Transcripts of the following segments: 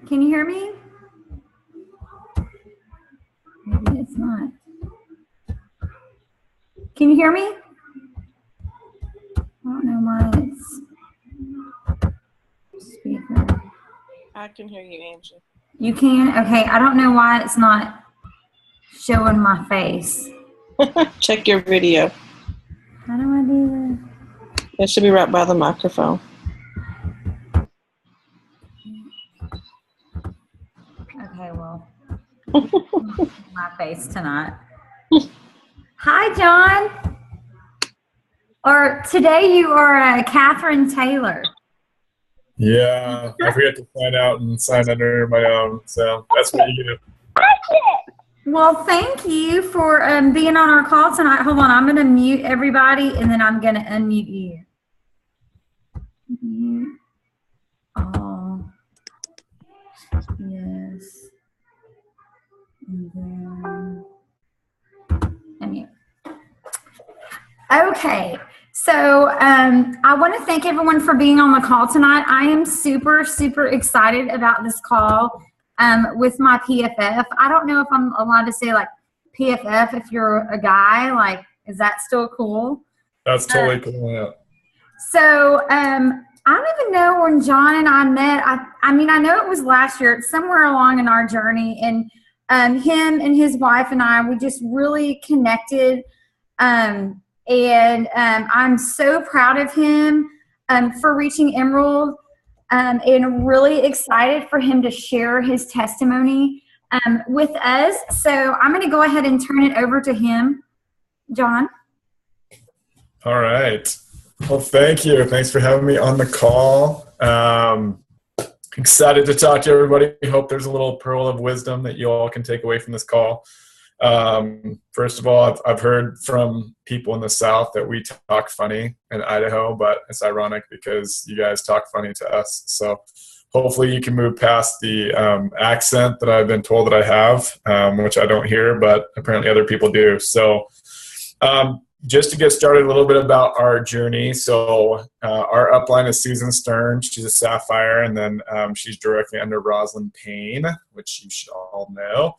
Can you hear me? Maybe it's not. Can you hear me? I don't know why it's speaker. I can hear you, Angie. You can? Okay, I don't know why it's not showing my face. Check your video. How do I do It should be right by the microphone. this? Okay, well, my face tonight. Hi, John. Or today you are Catherine Taylor. Yeah, I forget to sign out and sign under my own, so that's what you do. Well, thank you for being on our call tonight. Hold on, I'm going to mute everybody, and then I'm going to unmute you. Mute all. Yes. And then unmute. Okay. So I want to thank everyone for being on the call tonight. I am super, super excited about this call with my PFF. I don't know if I'm allowed to say like PFF if you're a guy. Like, is that still cool? That's totally cool. Yeah. So I don't even know when John and I met. I mean, I know it was last year. It's somewhere along in our journey. And him and his wife and I, we just really connected. And I'm so proud of him for reaching Emerald and really excited for him to share his testimony with us. So I'm going to go ahead and turn it over to him. John? All right. Well, thank you. Thanks for having me on the call. Excited to talk to everybody. Hope there's a little pearl of wisdom that you all can take away from this call. First of all, I've heard from people in the South that we talk funny in Idaho, but it's ironic because you guys talk funny to us. So hopefully you can move past the accent that I've been told that I have, which I don't hear, but apparently other people do. So just to get started, a little bit about our journey. So our upline is Susan Stern. She's a Sapphire, and then she's directly under Rosalind Payne, which you should all know.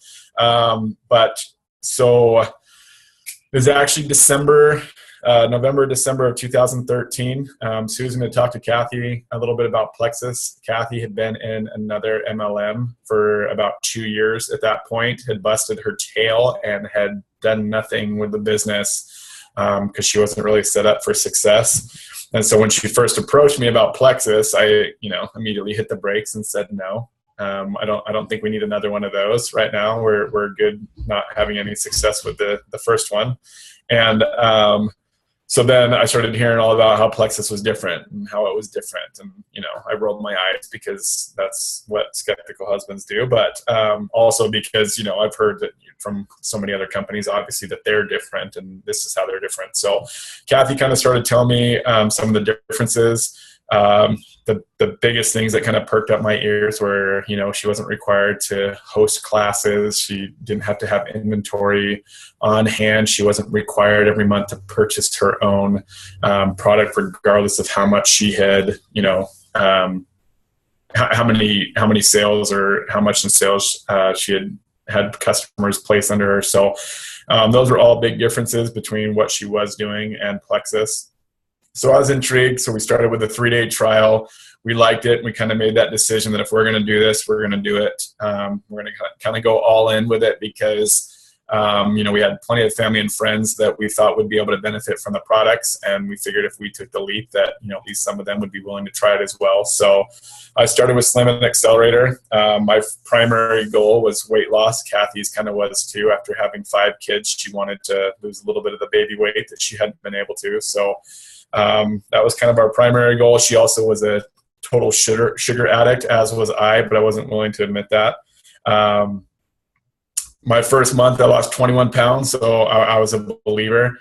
But so it was actually November, December of 2013. Susan had talked to Kathy a little bit about Plexus. Kathy had been in another MLM for about 2 years at that point, had busted her tail and had done nothing with the business because she wasn't really set up for success. And so when she first approached me about Plexus, I, immediately hit the brakes and said no. I don't think we need another one of those right now. We're good not having any success with the first one. And so then I started hearing all about how Plexus was different and how it was different. And, I rolled my eyes because that's what skeptical husbands do. But also because, I've heard that from so many other companies, obviously, that they're different and this is how they're different. So Kathy kind of started telling me some of the differences. The biggest things that kind of perked up my ears were, she wasn't required to host classes. She didn't have to have inventory on hand. She wasn't required every month to purchase her own product, regardless of how much she had, how many sales or how much in sales she had customers place under her. So those were all big differences between what she was doing and Plexus. So I was intrigued. So we started with a 3-day trial. We liked it. We kind of made that decision that if we're going to do this, we're going to do it. We're going to kind of go all in with it because, we had plenty of family and friends that we thought would be able to benefit from the products. And we figured if we took the leap that, at least some of them would be willing to try it as well. So I started with Slim and Accelerator. My primary goal was weight loss. Kathy's kind of was too. After having 5 kids, she wanted to lose a little bit of the baby weight that she hadn't been able to. So that was kind of our primary goal. She also was a total sugar addict, as was I, but I wasn't willing to admit that. My first month, I lost 21 pounds, so I was a believer.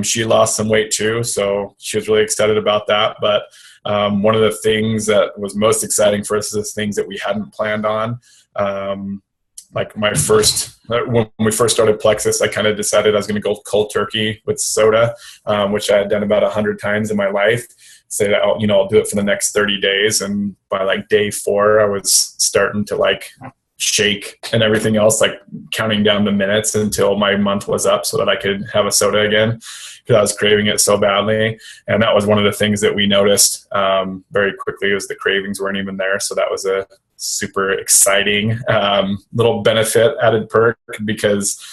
She lost some weight too, so she was really excited about that. But one of the things that was most exciting for us is the things that we hadn't planned on. like my first, when we first started Plexus, I kind of decided I was going to go cold turkey with soda, which I had done about 100 times in my life. Say that I'll do it for the next 30 days. And by like day 4, I was starting to like shake and everything else, like counting down the minutes until my month was up so that I could have a soda again, because I was craving it so badly. And that was one of the things that we noticed very quickly, was the cravings weren't even there. So that was a super exciting little benefit, added perk, because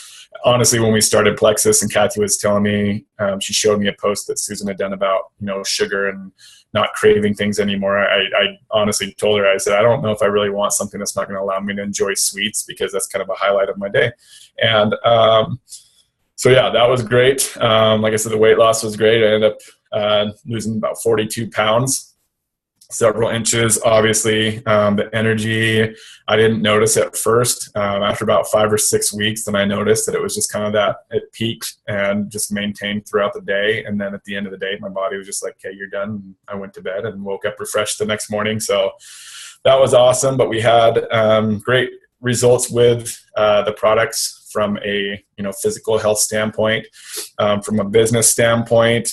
honestly, when we started Plexus and Kathy was telling me, she showed me a post that Susan had done about, sugar and not craving things anymore. I honestly told her, I said, I don't know if I really want something that's not going to allow me to enjoy sweets, because that's kind of a highlight of my day. And so yeah, that was great. Like I said, the weight loss was great. I ended up losing about 42 pounds. Several inches, obviously. The energy, I didn't notice at first. After about 5 or 6 weeks, then I noticed that it was just kind of that it peaked and just maintained throughout the day. And then at the end of the day, my body was just like, okay, you're done. And I went to bed and woke up refreshed the next morning. So that was awesome. But we had great results with the products from a physical health standpoint, from a business standpoint.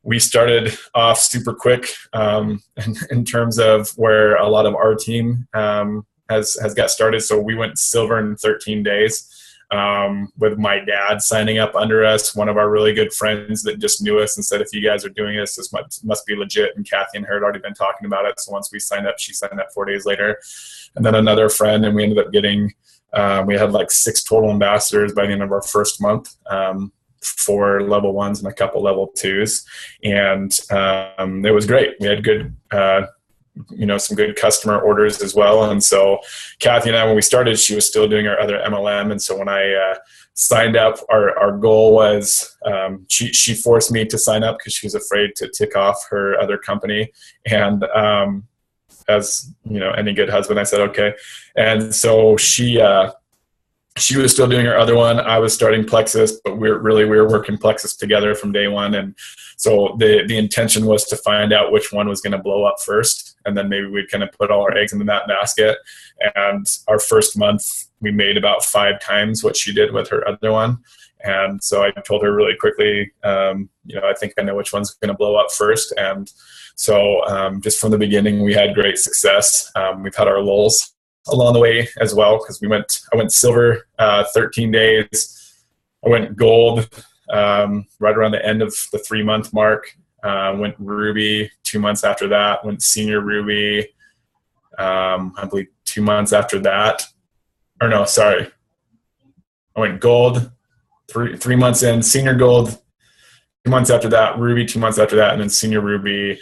We started off super quick in terms of where a lot of our team has got started. So we went silver in 13 days with my dad signing up under us, one of our really good friends that just knew us and said, if you guys are doing this must be legit. And Kathy and her had already been talking about it. So once we signed up, she signed up 4 days later. And then another friend, and we ended up getting, we had like 6 total ambassadors by the end of our first month. 4 level 1s and a couple level 2s. And it was great. We had good, some good customer orders as well. And so Kathy and I, when we started, she was still doing our other MLM. And so when I signed up, our goal was, she forced me to sign up because she was afraid to tick off her other company. And as any good husband, I said, okay. And so she was still doing her other one. I was starting Plexus, but we were working Plexus together from day one. And so the intention was to find out which one was going to blow up first. And then maybe we'd kind of put all our eggs in that basket. And our first month, we made about 5 times what she did with her other one. And so I told her really quickly, I think I know which one's going to blow up first. And so just from the beginning, we had great success. We've had our lulls along the way as well, because I went silver 13 days. I went gold right around the end of the 3-month mark. Went ruby 2 months after that. Went senior ruby, I believe 2 months after that. Or no, sorry. I went gold 3 months in, senior gold 2 months after that, ruby 2 months after that, and then senior ruby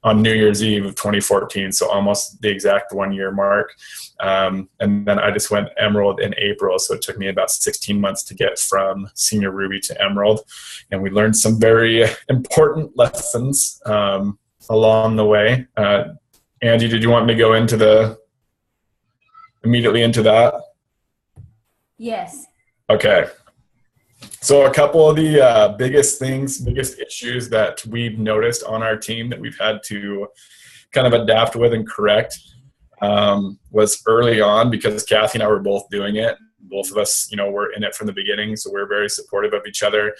on New Year's Eve of 2014, so almost the exact 1-year mark. And then I just went emerald in April, so it took me about 16 months to get from senior ruby to emerald. And we learned some very important lessons along the way. Angie, did you want me to go immediately into that? Yes. Okay. So a couple of the biggest issues that we've noticed on our team that we've had to kind of adapt with and correct was early on, because Kathy and I were both doing it. Both of us, were in it from the beginning, so we're very supportive of each other.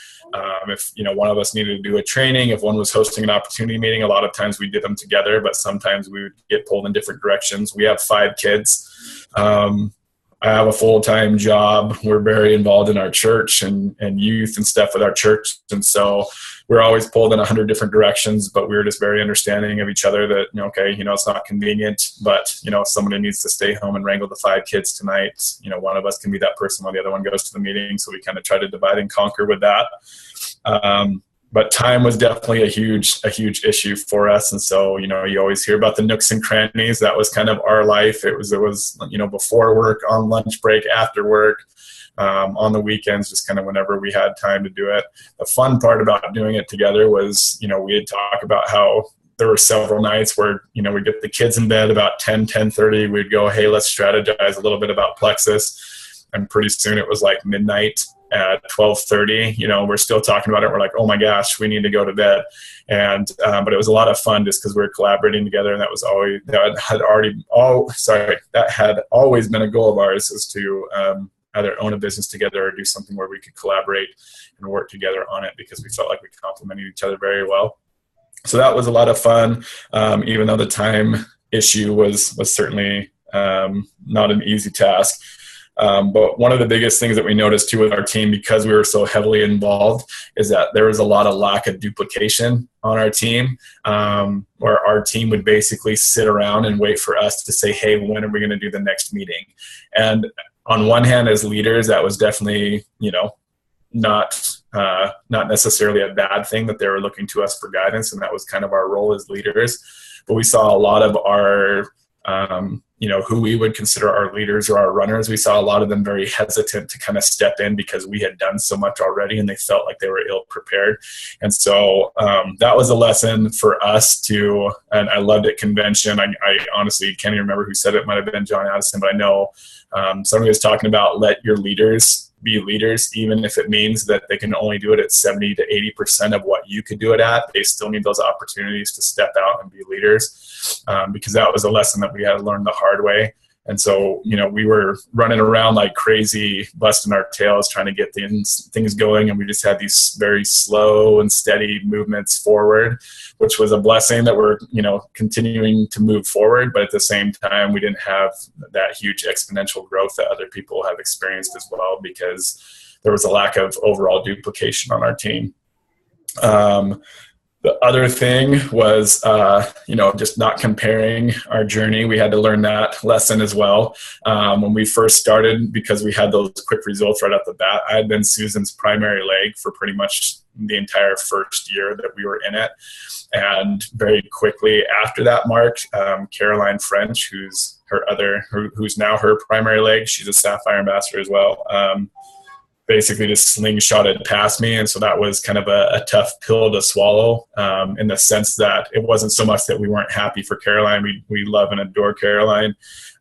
If, one of us needed to do a training, if one was hosting an opportunity meeting, a lot of times we did them together, but sometimes we would get pulled in different directions. We have 5 kids. I have a full-time job. We're very involved in our church and youth and stuff with our church. And so we're always pulled in 100 different directions, but we're just very understanding of each other that, okay, it's not convenient, but, if somebody needs to stay home and wrangle the 5 kids tonight, one of us can be that person while the other one goes to the meeting. So we kind of try to divide and conquer with that. But time was definitely a huge issue for us. And so, you always hear about the nooks and crannies. That was kind of our life. It was, before work, on lunch break, after work, on the weekends, just kind of whenever we had time to do it. The fun part about doing it together was, we'd talk about how there were several nights where, we'd get the kids in bed about 10:30. We'd go, hey, let's strategize a little bit about Plexus. And pretty soon it was like midnight. at 12:30, we're still talking about it. We're like, oh my gosh, we need to go to bed. And but it was a lot of fun just because we were collaborating together, and that had always been a goal of ours, is to either own a business together or do something where we could collaborate and work together on it, because we felt like we complemented each other very well. So that was a lot of fun, even though the time issue was certainly not an easy task. But one of the biggest things that we noticed too with our team, because we were so heavily involved, is that there was a lot of lack of duplication on our team, where our team would basically sit around and wait for us to say, hey, when are we going to do the next meeting? And on one hand, as leaders, that was definitely, not necessarily a bad thing, that they were looking to us for guidance, and that was kind of our role as leaders. But we saw a lot of our who we would consider our leaders or our runners, we saw a lot of them very hesitant to kind of step in, because we had done so much already and they felt like they were ill prepared. And so that was a lesson for us too. And I loved at convention. I honestly can't even remember who said it. It might have been John Addison, but I know somebody was talking about, let your leaders be leaders, even if it means that they can only do it at 70 to 80% of what you could do it at. They still need those opportunities to step out and be leaders, because that was a lesson that we had to learn the hard way. And so, we were running around like crazy, busting our tails, trying to get things going. And we just had these very slow and steady movements forward, which was a blessing that we're, continuing to move forward. But at the same time, we didn't have that huge exponential growth that other people have experienced as well, because there was a lack of overall duplication on our team. The other thing was, just not comparing our journey. We had to learn that lesson as well. When we first started, because we had those quick results right off the bat, I had been Susan's primary leg for pretty much the entire first year that we were in it. And very quickly after that mark, Caroline French, who's now her primary leg, she's a Sapphire ambassador as well, basically just slingshotted past me. And so that was kind of a tough pill to swallow, in the sense that it wasn't so much that we weren't happy for Caroline. We love and adore Caroline.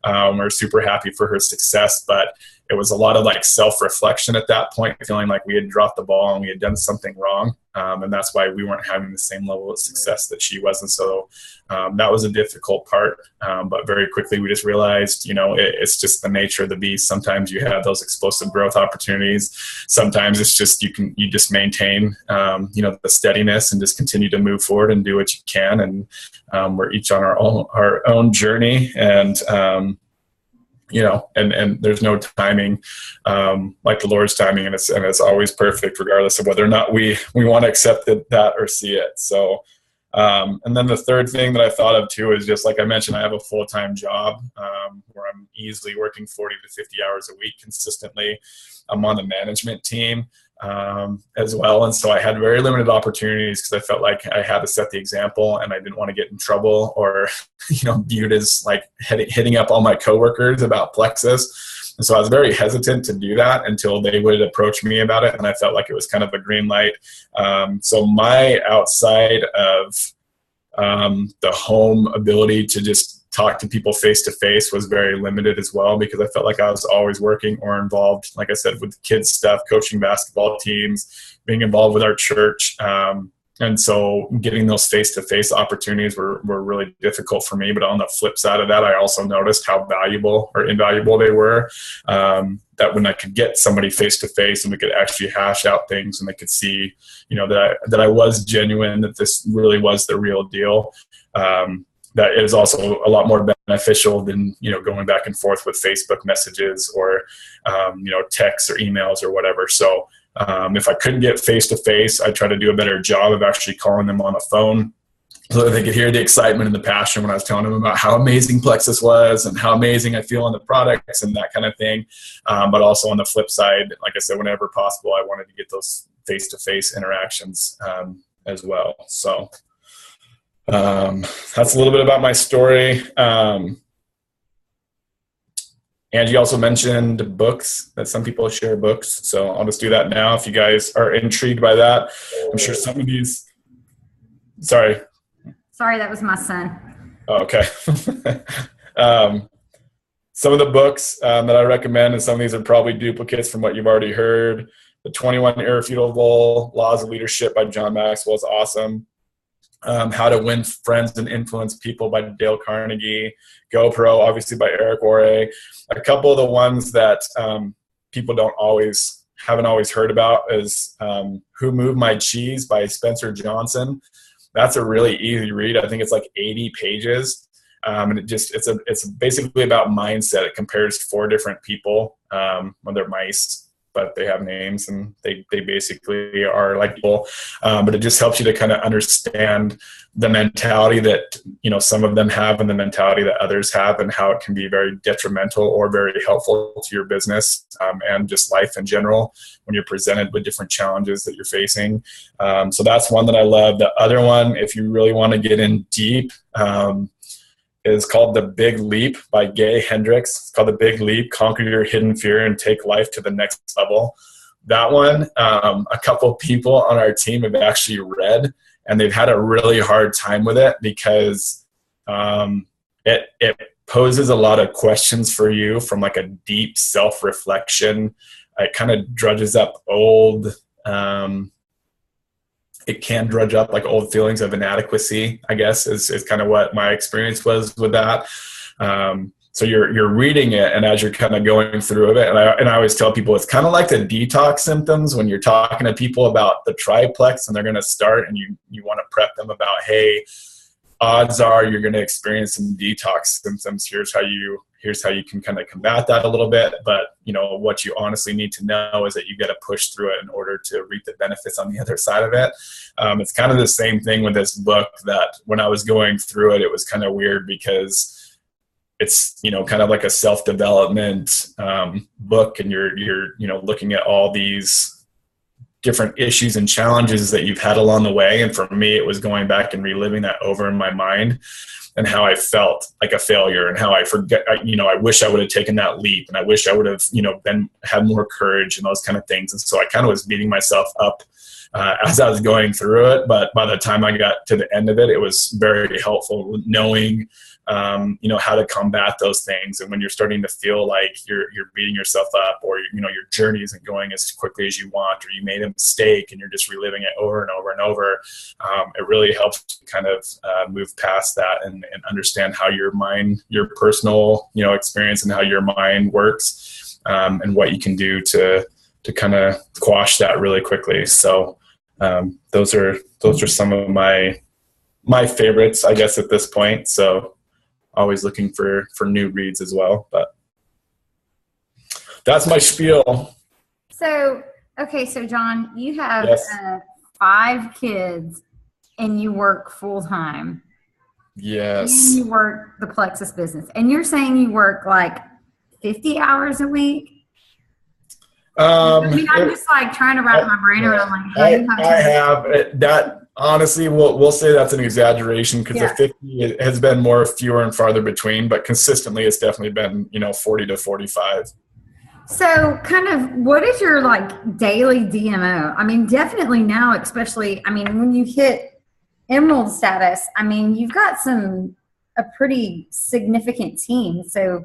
We're super happy for her success, but it was a lot of like self-reflection at that point, feeling like we had dropped the ball and we had done something wrong. And that's why we weren't having the same level of success that she was. And so that was a difficult part. But very quickly we just realized, it's just the nature of the beast. Sometimes you have those explosive growth opportunities. Sometimes it's just, you just maintain, the steadiness and just continue to move forward and do what you can. And we're each on our own journey. And, and there's no timing like the Lord's timing, and it's always perfect, regardless of whether or not we want to accept that or see it. So, and then the third thing that I thought of too is, just like I mentioned, I have a full-time job where I'm easily working 40 to 50 hours a week consistently. I'm on the management team as well. And so I had very limited opportunities, because I felt like I had to set the example, and I didn't want to get in trouble or, viewed as like hitting up all my coworkers about Plexus. And so I was very hesitant to do that until they would approach me about it. And I felt like it was kind of a green light. So my outside of the home ability to just talk to people face to face was very limited as well, because I felt like I was always working or involved, like I said, with kids stuff, coaching basketball teams, being involved with our church. And so getting those face to face opportunities were really difficult for me. But on the flip side of that, I also noticed how valuable or invaluable they were. That when I could get somebody face to face and we could actually hash out things, and they could see, that I was genuine, that this really was the real deal. That is also a lot more beneficial than, going back and forth with Facebook messages or, texts or emails or whatever. So if I couldn't get face-to-face, I try to do a better job of actually calling them on the phone, so that they could hear the excitement and the passion when I was telling them about how amazing Plexus was and how amazing I feel on the products and that kind of thing. But also on the flip side, like I said, whenever possible, I wanted to get those face-to-face interactions as well. So that's a little bit about my story. Angie also mentioned books, that some people share books. So I'll just do that now. If you guys are intrigued by that, I'm sure some of these, sorry, that was my son. Oh, okay. Some of the books that I recommend, and some of these are probably duplicates from what you've already heard. The 21 Irrefutable Laws of Leadership by John Maxwell is awesome. How to Win Friends and Influence People by Dale Carnegie. GoPro, obviously, by Eric Worre. A couple of the ones that people haven't always heard about is Who Moved My Cheese by Spencer Johnson. That's a really easy read. I think it's like 80 pages. And it's basically about mindset. It compares 4 different people. Well, they're mice, but they have names, and they basically are like people. But it just helps you to kind of understand the mentality that, some of them have and the mentality that others have, and how it can be very detrimental or very helpful to your business and just life in general when you're presented with different challenges that you're facing. So that's one that I love. The other one, if you really want to get in deep, is called The Big Leap by Gay Hendricks. It's called The Big Leap: Conquer Your Hidden Fear and Take Life to the Next Level. That one, a couple people on our team have actually read, and they've had a really hard time with it because it poses a lot of questions for you from like a deep self-reflection. It kind of drudges up it can drudge up like old feelings of inadequacy, I guess, is kind of what my experience was with that. So you're reading it, and as you're kind of going through it, and I always tell people it's kind of like the detox symptoms when you're talking to people about the triplex and they're going to start, and you want to prep them about, hey, odds are you're going to experience some detox symptoms. Here's how you can kind of combat that a little bit. But what you honestly need to know is that you got to push through it in order to reap the benefits on the other side of it. It's kind of the same thing with this book, that when I was going through it, it was kind of weird because it's, kind of like a self-development book, and you're looking at all these different issues and challenges that you've had along the way. And for me, it was going back and reliving that over in my mind, and how I felt like a failure, and how I wish I would have taken that leap, and I wish I would have, had more courage and those kind of things. And so I kind of was beating myself up as I was going through it. But by the time I got to the end of it, it was very helpful knowing, how to combat those things. And when you're starting to feel like you're beating yourself up, or, your journey isn't going as quickly as you want, or you made a mistake and you're just reliving it over and over and over, it really helps to kind of move past that and understand how your mind, your personal, experience, and how your mind works, and what you can do to kind of quash that really quickly. So those are some of my favorites, I guess, at this point. So always looking for new reads as well, but that's my spiel. So John, you have Yes. 5 kids, and you work full time. Yes. And you work the Plexus business, and you're saying you work like 50 hours a week. I'm just like trying to wrap my brain around like how you have I have that. Honestly, we'll say that's an exaggeration, because the 50 has been fewer and farther between, but consistently it's definitely been 40 to 45. So kind of what is your like daily DMO? I mean, definitely now, especially, I mean, when you hit Emerald status, I mean, you've got a pretty significant team. So,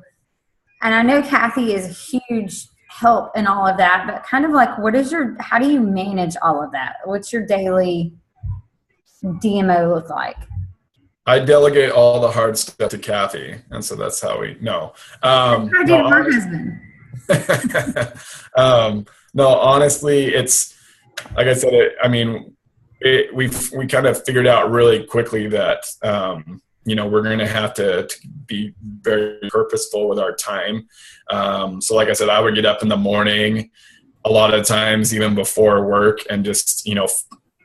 and I know Kathy is a huge help in all of that, but kind of like, how do you manage all of that? What's your daily DMO look like? I delegate all the hard stuff to Kathy, and so that's how we know. I did her husband. No, honestly, it's like I said. We kind of figured out really quickly that we're going to have to be very purposeful with our time. So, like I said, I would get up in the morning, a lot of times even before work, and just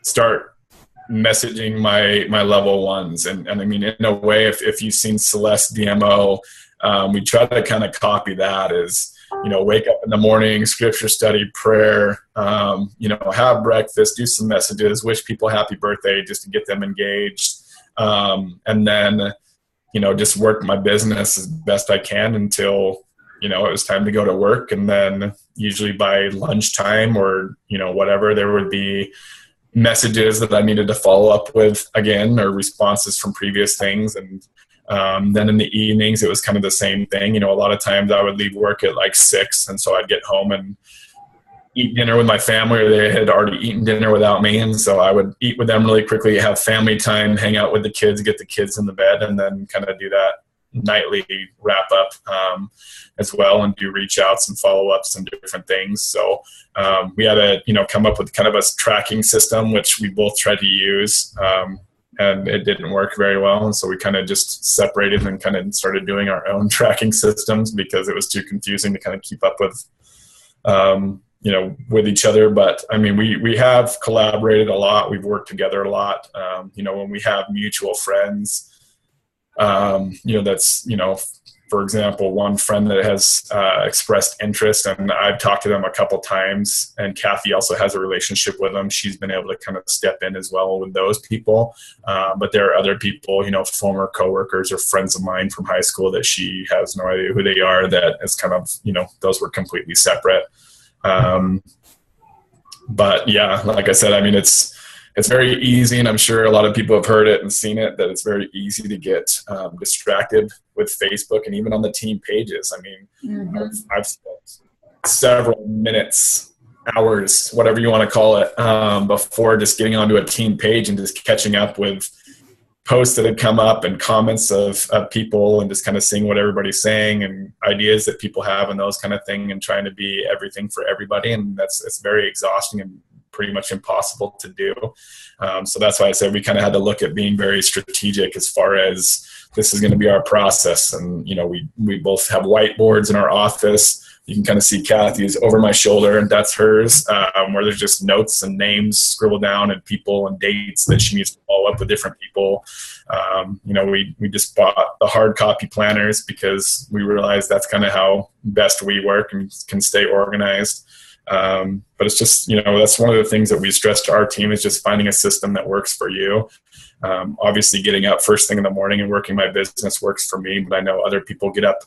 start messaging my level ones. And I mean, in a way, if you've seen Celeste DMO, we try to kind of copy that as, wake up in the morning, scripture study, prayer, have breakfast, do some messages, wish people happy birthday just to get them engaged. And then, just work my business as best I can until, it was time to go to work. And then usually by lunchtime or, whatever, there would be messages that I needed to follow up with again, or responses from previous things. And then in the evenings, it was kind of the same thing. A lot of times I would leave work at like 6, and so I'd get home and eat dinner with my family, or they had already eaten dinner without me. And so I would eat with them really quickly, have family time, hang out with the kids, get the kids in the bed, and then kind of do that nightly wrap up as well, and do reach outs and follow ups and different things. So we had to, come up with kind of a tracking system, which we both tried to use. And it didn't work very well. And so we kind of just separated and kind of started doing our own tracking systems because it was too confusing to kind of keep up with, with each other. But I mean, we have collaborated a lot. We've worked together a lot. When we have mutual friends, that's, for example, one friend that has expressed interest, and I've talked to them a couple times, and Kathy also has a relationship with them. She's been able to kind of step in as well with those people. But there are other people, former coworkers or friends of mine from high school that she has no idea who they are, that is kind of, those were completely separate. But yeah, like I said, I mean, it's very easy, and I'm sure a lot of people have heard it and seen it, that it's very easy to get distracted with Facebook and even on the team pages. I mean, I've spent several minutes, hours, whatever you want to call it, before just getting onto a team page and just catching up with posts that had come up and comments of people, and just kind of seeing what everybody's saying and ideas that people have and those kind of thing, and trying to be everything for everybody. And it's very exhausting and pretty much impossible to do. So that's why I said we kind of had to look at being very strategic as far as this is going to be our process. And, we both have whiteboards in our office. You can kind of see Kathy's over my shoulder, and that's hers, where there's just notes and names scribbled down and people and dates that she needs to follow up with different people. We just bought the hard copy planners because we realized that's kind of how best we work and can stay organized. But it's just, that's one of the things that we stress to our team, is just finding a system that works for you. Obviously getting up first thing in the morning and working my business works for me, but I know other people get up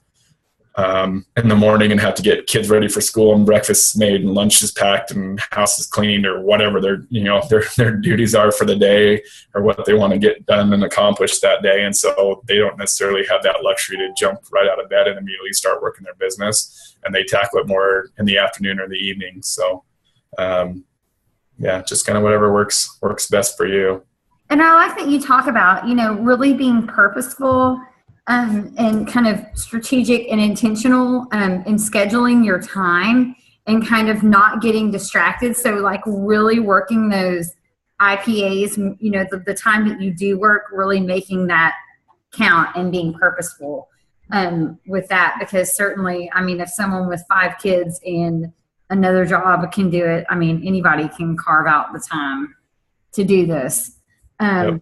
in the morning and have to get kids ready for school, and breakfast made and lunch is packed and house is cleaned, or whatever their duties are for the day, or what they want to get done and accomplished that day. And so they don't necessarily have that luxury to jump right out of bed and immediately start working their business, and they tackle it more in the afternoon or the evening. So just kind of whatever works best for you. And I like that you talk about, really being purposeful and kind of strategic and intentional in scheduling your time, and kind of not getting distracted. So like really working those IPAs, the time that you do work, really making that count and being purposeful with that. Because certainly, I mean, if someone with 5 kids and another job can do it, I mean, anybody can carve out the time to do this. Yep.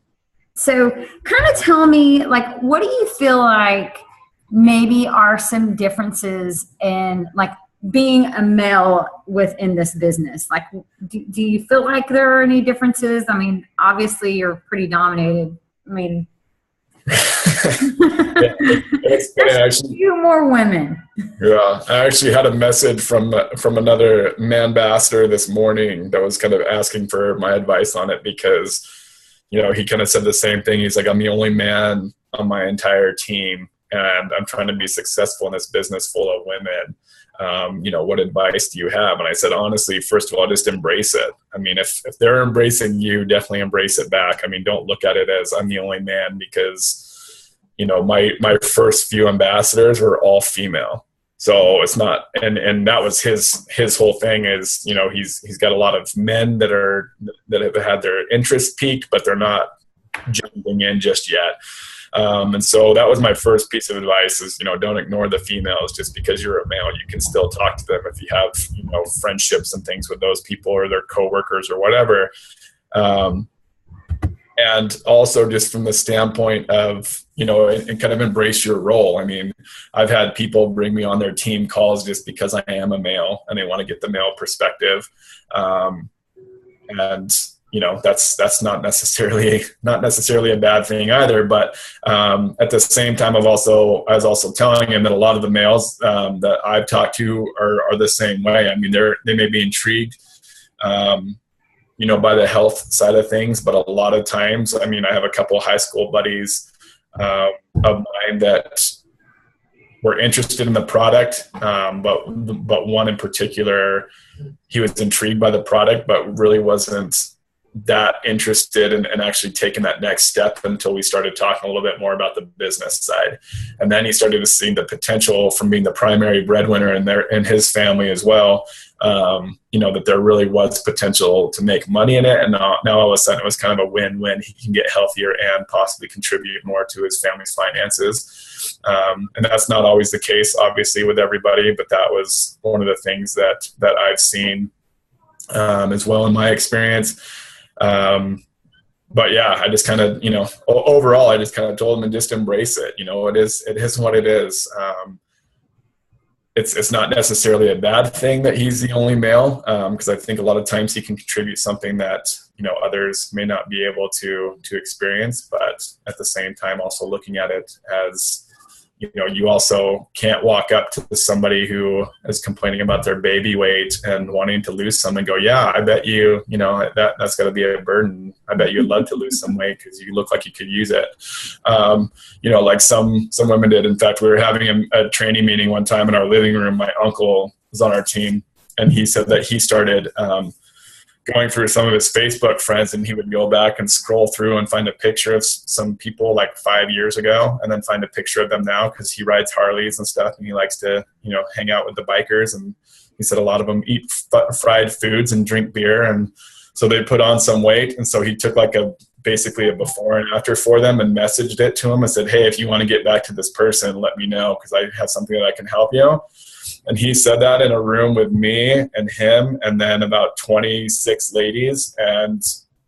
So kind of tell me, like, what do you feel like maybe are some differences in, like, being a male within this business? Like, do you feel like there are any differences? I mean, obviously you're pretty dominated. I mean, There's a few more women. Yeah, I actually had a message from another man ambassador this morning that was kind of asking for my advice on it, because he kind of said the same thing. He's like, I'm the only man on my entire team, and I'm trying to be successful in this business full of women. What advice do you have? And I said, honestly, first of all, just embrace it. I mean, if they're embracing you, definitely embrace it back. I mean, don't look at it as I'm the only man, because, my first few ambassadors were all female. So it's not, and that was his whole thing is, he's got a lot of men that have had their interest peaked, but they're not jumping in just yet. And so that was my first piece of advice is, don't ignore the females just because you're a male. You can still talk to them if you have, friendships and things with those people or their coworkers or whatever. And also just from the standpoint of, and kind of embrace your role. I mean, I've had people bring me on their team calls just because I am a male and they want to get the male perspective. And that's not necessarily a bad thing either. But at the same time, I was also telling him that a lot of the males that I've talked to are the same way. I mean, they may be intrigued, by the health side of things, but a lot of times, I mean, I have a couple of high school buddies of mine that were interested in the product, but one in particular, he was intrigued by the product, but really wasn't that interested in actually taking that next step until we started talking a little bit more about the business side. And then he started to see the potential from being the primary breadwinner in his family as well, that there really was potential to make money in it. And now all of a sudden it was kind of a win-win. He can get healthier and possibly contribute more to his family's finances. And that's not always the case, obviously, with everybody, but that was one of the things that I've seen as well in my experience. But yeah, I just kind of, overall, I just kind of told him to just embrace it. It is what it is. It's not necessarily a bad thing that he's the only male, because I think a lot of times he can contribute something that, others may not be able to experience, but at the same time, also looking at it as, you also can't walk up to somebody who is complaining about their baby weight and wanting to lose some and go, yeah, I bet you, that's got to be a burden. I bet you'd love to lose some weight because you look like you could use it. Like some women did. In fact, we were having a training meeting one time in our living room. My uncle was on our team, and he said that he started going through some of his Facebook friends, and he would go back and scroll through and find a picture of some people like 5 years ago, and then find a picture of them now, because he rides Harleys and stuff, and he likes to, hang out with the bikers. And he said a lot of them eat fried foods and drink beer, and so they put on some weight. And so he took basically a before and after for them and messaged it to him and said, hey, if you want to get back to this person, let me know, because I have something that I can help you. And he said that in a room with me and him, and then about 26 ladies. And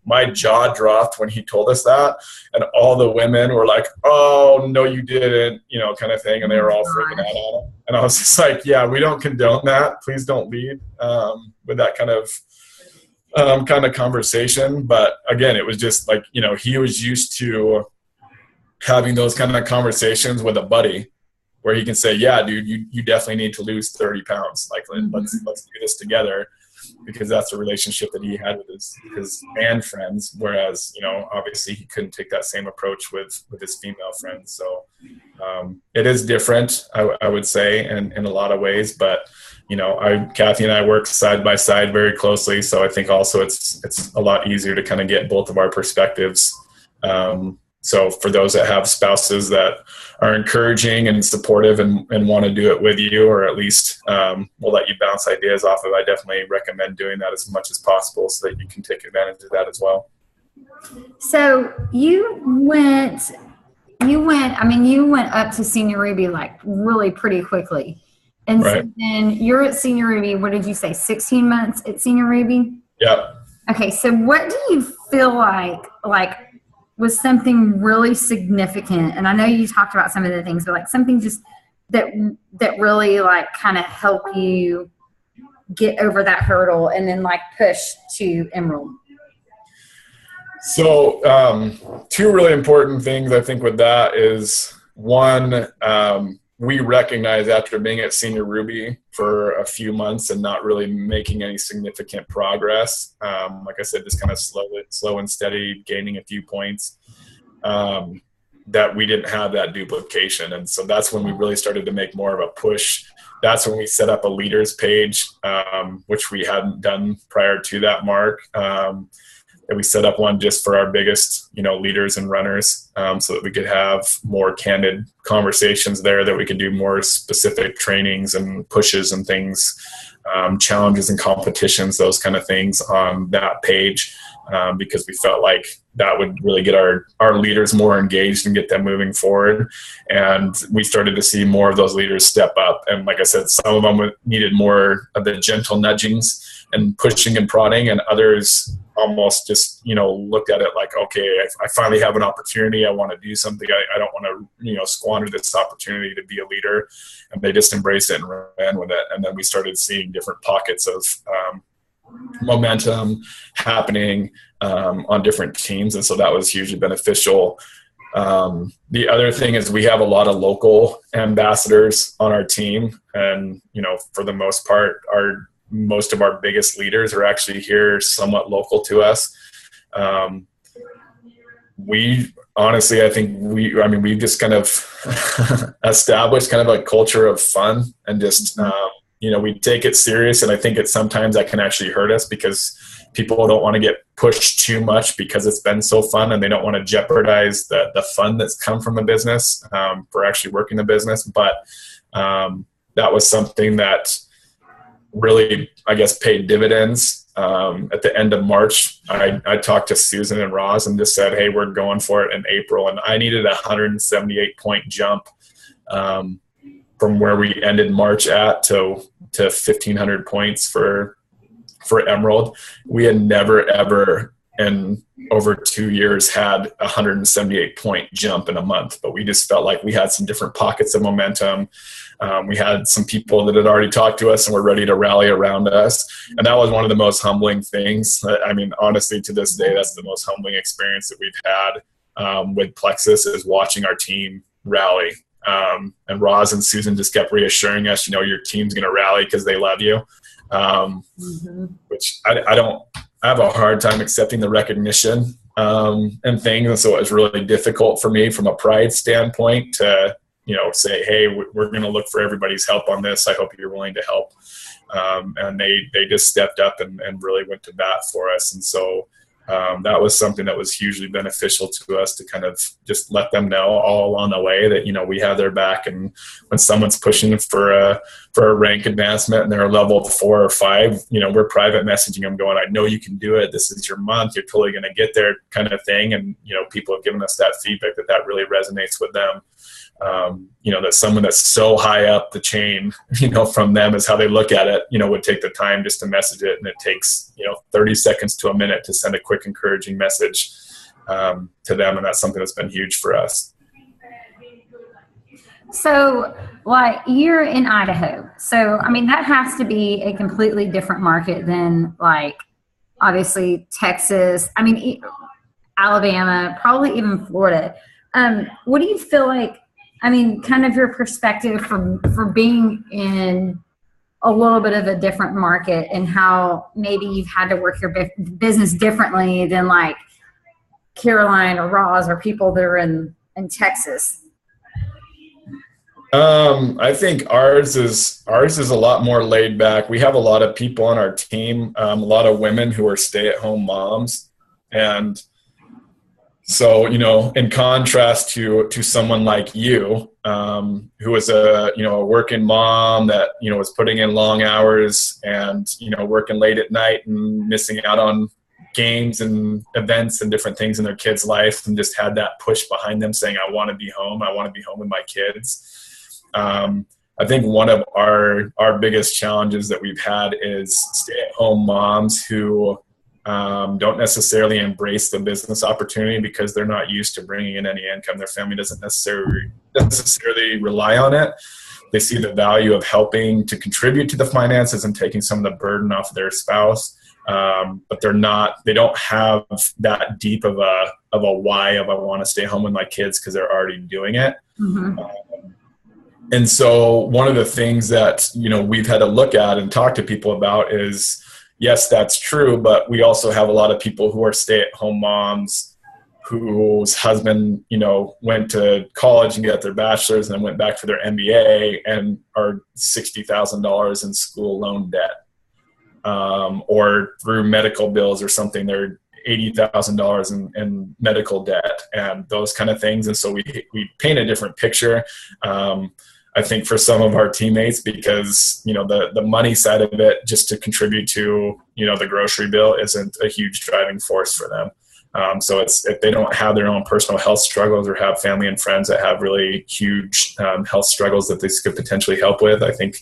my jaw dropped when he told us that. And all the women were like, oh, no, you didn't, kind of thing. And they were all freaking out on him. And I was just like, yeah, we don't condone that. Please don't lead with that kind of conversation. But again, it was just like, he was used to having those kind of conversations with a buddy, where he can say, yeah, dude, you definitely need to lose 30 pounds. Like, let's do this together, because that's the relationship that he had with his man friends. Whereas, obviously he couldn't take that same approach with his female friends. So it is different, I would say, in a lot of ways. But, Kathy and I work side by side very closely. So I think also it's a lot easier to kind of get both of our perspectives. So for those that have spouses that are encouraging and supportive and want to do it with you, or at least will let you bounce ideas off of, I definitely recommend doing that as much as possible so that you can take advantage of that as well. So you went up to Senior Ruby like really pretty quickly. And right. So then you're at Senior Ruby, what did you say, 16 months at Senior Ruby? Yep. Okay, so what do you feel like was something really significant? And I know you talked about some of the things, but like something just that really like kind of help you get over that hurdle and then like push to Emerald. So two really important things I think with that is, one, we recognize after being at Senior Ruby for a few months and not really making any significant progress, like I said, just kind of slow and steady, gaining a few points, that we didn't have that duplication. And so that's when we really started to make more of a push. That's when we set up a leaders page, which we hadn't done prior to that mark. And we set up one just for our biggest, leaders and runners, so that we could have more candid conversations there, that we could do more specific trainings and pushes and things, challenges and competitions, those kind of things on that page, because we felt like that would really get our leaders more engaged and get them moving forward. And we started to see more of those leaders step up. And like I said, some of them needed more of the gentle nudgings and pushing and prodding, and others almost just, looked at it like, okay, I finally have an opportunity. I want to do something. I don't want to, squander this opportunity to be a leader. And they just embraced it and ran with it. And then we started seeing different pockets of momentum happening on different teams. And so that was hugely beneficial. The other thing is we have a lot of local ambassadors on our team. And, for the most part, most of our biggest leaders are actually here somewhat local to us. we honestly, I think we've just kind of established kind of a culture of fun and just, we take it serious. And I think sometimes that can actually hurt us because people don't want to get pushed too much because it's been so fun, and they don't want to jeopardize the fun that's come from the business for actually working the business. But that was something that really, I guess, paid dividends. At the end of March, I talked to Susan and Roz and just said, hey, we're going for it in April. And I needed a 178-point jump from where we ended March to 1,500 points for Emerald. We had never, ever in over 2 years had a 178-point jump in a month, but we just felt like we had some different pockets of momentum. We had some people that had already talked to us and were ready to rally around us. And that was one of the most humbling things. I mean, honestly, to this day, that's the most humbling experience that we've had with Plexus, is watching our team rally. And Roz and Susan just kept reassuring us, your team's going to rally because they love you. Which I have a hard time accepting the recognition and things. And so it was really difficult for me from a pride standpoint to, say, hey, we're going to look for everybody's help on this. I hope you're willing to help. And they just stepped up and really went to bat for us. And so that was something that was hugely beneficial to us, to kind of just let them know all along the way that, we have their back. And when someone's pushing for a rank advancement and they're a level 4 or 5, we're private messaging them going, I know you can do it. This is your month. You're totally going to get there, kind of thing. And, people have given us that feedback that really resonates with them. That someone that's so high up the chain, from them is how they look at it, would take the time just to message it. And it takes, 30 seconds to a minute to send a quick encouraging message to them. And that's something that's been huge for us. So, you're in Idaho. So, that has to be a completely different market than, obviously, Texas. Alabama, probably even Florida. What do you feel like, kind of your perspective for being in a little bit of a different market, and how maybe you've had to work your business differently than Caroline or Roz or people that are in Texas? I think ours is a lot more laid back. We have a lot of people on our team, a lot of women who are stay-at-home moms. And so, in contrast to someone like you, who is a working mom that, was putting in long hours and, working late at night and missing out on games and events and different things in their kids' life, and just had that push behind them saying, I want to be home. I want to be home with my kids. I think one of our biggest challenges that we've had is stay-at-home moms who don't necessarily embrace the business opportunity because they're not used to bringing in any income. Their family doesn't necessarily rely on it. They see the value of helping to contribute to the finances and taking some of the burden off their spouse. But they don't have that deep of a why of I want to stay home with my kids because they're already doing it. Mm-hmm. And so one of the things that, we've had to look at and talk to people about is, yes, that's true, but we also have a lot of people who are stay-at-home moms whose husband, went to college and got their bachelor's and then went back for their MBA and are $60,000 in school loan debt. Or through medical bills or something, they're $80,000 in medical debt and those kind of things. And so we paint a different picture. I think for some of our teammates, because, the money side of it, just to contribute to, the grocery bill isn't a huge driving force for them. So if they don't have their own personal health struggles or have family and friends that have really huge health struggles that this could potentially help with, I think,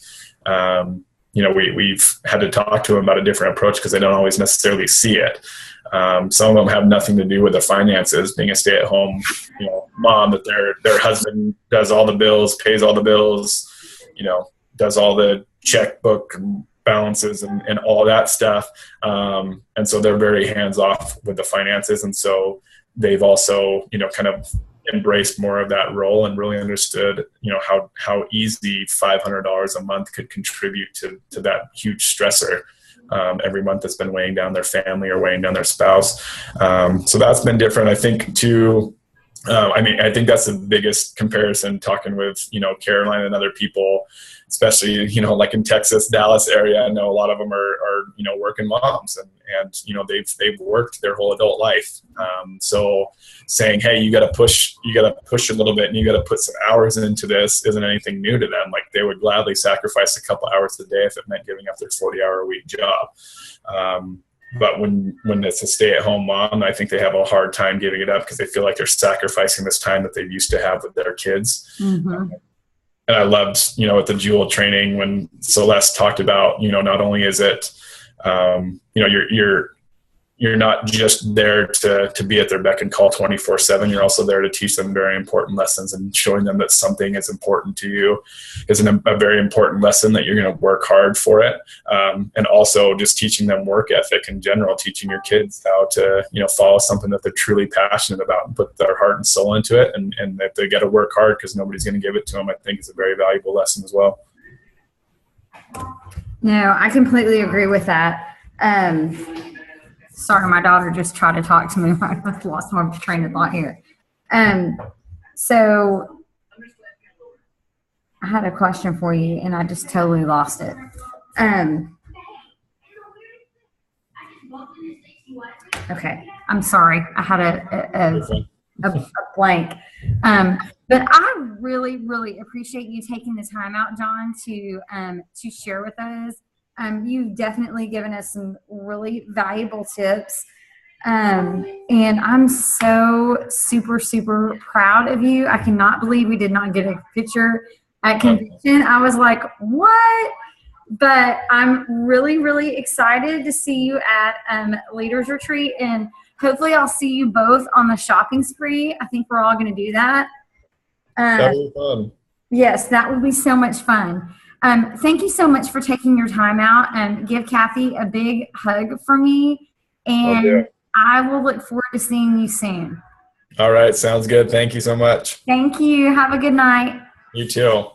we've had to talk to them about a different approach because they don't always necessarily see it. Some of them have nothing to do with the finances, being a stay-at-home, mom, that their husband does all the bills, pays all the bills, does all the checkbook balances and all that stuff. And so they're very hands-off with the finances. And so they've also, kind of embraced more of that role and really understood, how easy $500 a month could contribute to that huge stressor. every month that's been weighing down their family or weighing down their spouse. So that's been different. I think too, I think that's the biggest comparison, talking with, Caroline and other people, especially, like in Texas, Dallas area. I know a lot of them are working moms, and they've worked their whole adult life. So saying, hey, you got to push a little bit, and you got to put some hours into this isn't anything new to them. Like, they would gladly sacrifice a couple hours a day if it meant giving up their 40-hour-a-week job. But when it's a stay-at-home mom, I think they have a hard time giving it up because they feel like they're sacrificing this time that they used to have with their kids. Mm-hmm. And I loved, at the Jewel training when Celeste talked about, not only is it, you're not just there to be at their beck and call 24/7. You're also there to teach them very important lessons, and showing them that something is important to you is a very important lesson, that you're going to work hard for it. And also just teaching them work ethic in general, teaching your kids how to, follow something that they're truly passionate about and put their heart and soul into it. And that they got to work hard because nobody's going to give it to them, I think is a very valuable lesson as well. No, I completely agree with that. Sorry, my daughter just tried to talk to me. I've lost my train of thought here. So I had a question for you, and I just totally lost it. Okay, I'm sorry. I had a blank. But I really, really appreciate you taking the time out, John, to share with us. You've definitely given us some really valuable tips. And I'm so super, super proud of you. I cannot believe we did not get a picture at convention. I was like, what? But I'm really, really excited to see you at Leaders Retreat. And hopefully I'll see you both on the shopping spree. I think we're all going to do that. That would be fun. Yes, that would be so much fun. Thank you so much for taking your time out, and give Kathy a big hug for me. And I will look forward to seeing you soon. All right. Sounds good. Thank you so much. Thank you. Have a good night. You too.